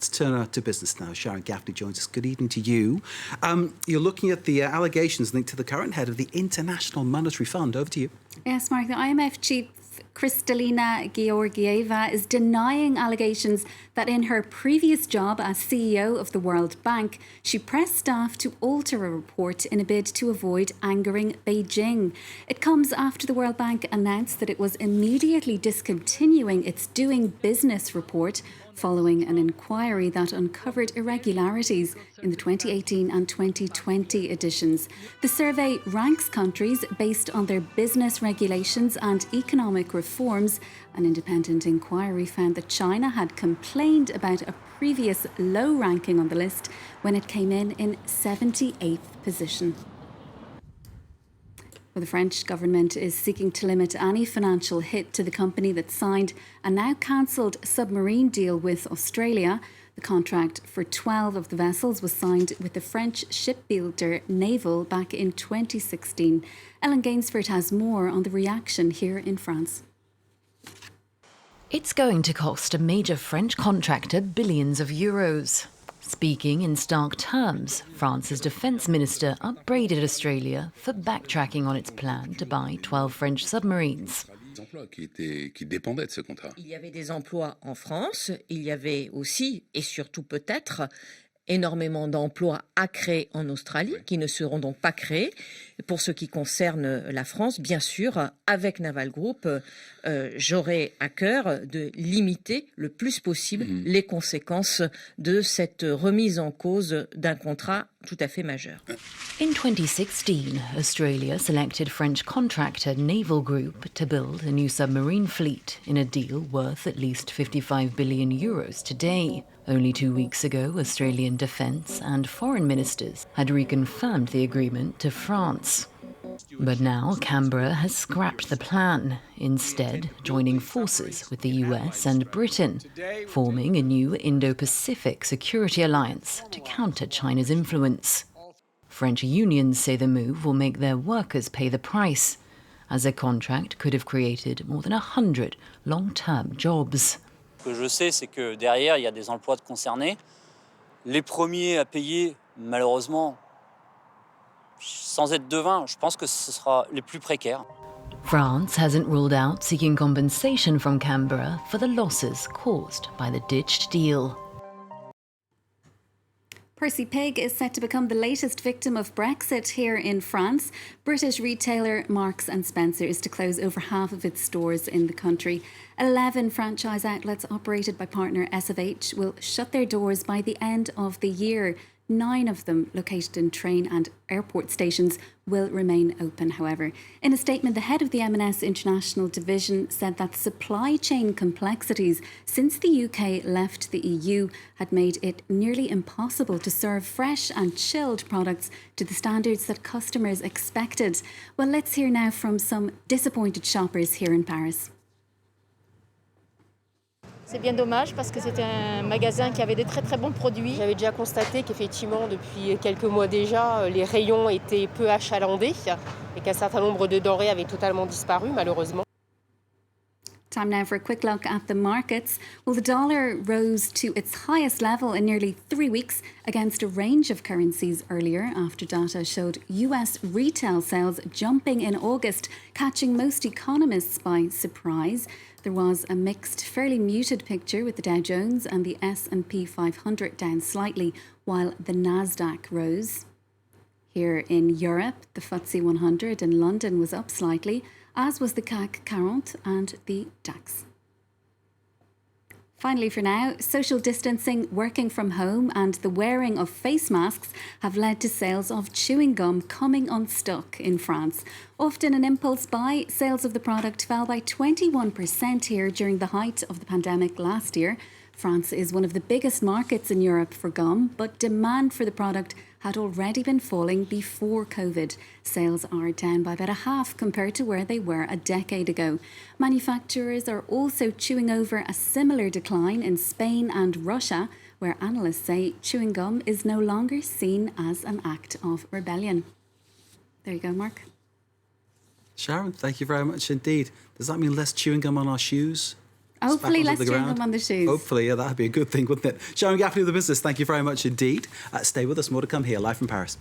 Let's turn to business now. Sharon Gaffney joins us. Good evening to you. You're looking at the allegations linked to the current head of the International Monetary Fund. Over to you. Yes, Mark, the IMF chief Kristalina Geeorgieva is denying allegations that in her previous job as CEO of the World Bank, she pressed staff to alter a report in a bid to avoid angering Beijing. It comes after the World Bank announced that it was immediately discontinuing its Doing Business report following an inquiry that uncovered irregularities in the 2018 and 2020 editions. The survey ranks countries based on their business regulations and economic reforms. An independent inquiry found that China had complained about a previous low ranking on the list when it came in 78th position. Well, the French government is seeking to limit any financial hit to the company that signed a now cancelled submarine deal with Australia. The contract for 12 of the vessels was signed with the French shipbuilder Naval back in 2016. Ellen Gainsford has more on the reaction here in France. It's going to cost a major French contractor billions of euros. Speaking in stark terms, France's defence minister upbraided Australia for backtracking on its plan to buy 12 French submarines. Il y avait des emplois en France, il y avait aussi et surtout peut-être énormément d'emplois à créer en Australie qui ne seront donc pas créés. Pour ce qui concerne la France, bien sûr, avec Naval Group, j'aurai à cœur de limiter le plus possible les conséquences de cette remise en cause d'un contrat tout à fait majeur. In 2016, Australia selected French contractor Naval Group to build a new submarine fleet in a deal worth at least 55 billion euros today. Only 2 weeks ago, Australian defence and foreign ministers had reconfirmed the agreement to France. But now Canberra has scrapped the plan, instead joining forces with the US and Britain, forming a new Indo-Pacific security alliance to counter China's influence. French unions say the move will make their workers pay the price, as a contract could have created more than 100 long-term jobs. Ce que je sais, c'est que derrière, il y a des emplois de concernés. Les premiers à payer, malheureusement, sans être devin, je pense que ce sera les plus précaires. France hasn't ruled out seeking compensation from Canberra for the losses caused by the ditched deal. Percy Pig is set to become the latest victim of Brexit here in France. British retailer Marks and Spencer is to close over half of its stores in the country. 11 franchise outlets operated by partner SFH will shut their doors by the end of the year. 9 of them, located in train and airport stations, will remain open, however. In a statement, the head of the M&S International Division said that supply chain complexities since the UK left the EU had made it nearly impossible to serve fresh and chilled products to the standards that customers expected. Well, let's hear now from some disappointed shoppers here in Paris. C'est bien dommage parce que c'était un magasin qui avait des très très bons produits. J'avais déjà constaté qu'effectivement depuis quelques mois déjà les rayons étaient peu achalandés et qu'un certain nombre de denrées avaient totalement disparu malheureusement. Time now for a quick look at the markets. Well, the dollar rose to its highest level in nearly 3 weeks against a range of currencies earlier after data showed US retail sales jumping in August, catching most economists by surprise. There was a mixed, fairly muted picture with the Dow Jones and the S&P 500 down slightly while the Nasdaq rose. Here in Europe, the FTSE 100 in London was up slightly, as was the CAC 40 and the DAX. Finally for now, social distancing, working from home and the wearing of face masks have led to sales of chewing gum coming unstuck in France. Often an impulse buy, sales of the product fell by 21% here during the height of the pandemic last year. France is one of the biggest markets in Europe for gum, but demand for the product had already been falling before COVID. Sales are down by about a half compared to where they were a decade ago. Manufacturers are also chewing over a similar decline in Spain and Russia, where analysts say chewing gum is no longer seen as an act of rebellion. There you go, Mark. Sharon, thank you very much indeed. Does that mean less chewing gum on our shoes? Hopefully, spattles let's of the join ground. them on the shoes. Hopefully, yeah, that'd be a good thing, wouldn't it? Sharon Gaffney of The Business, thank you very much indeed. Stay with us, more to come here, live from Paris.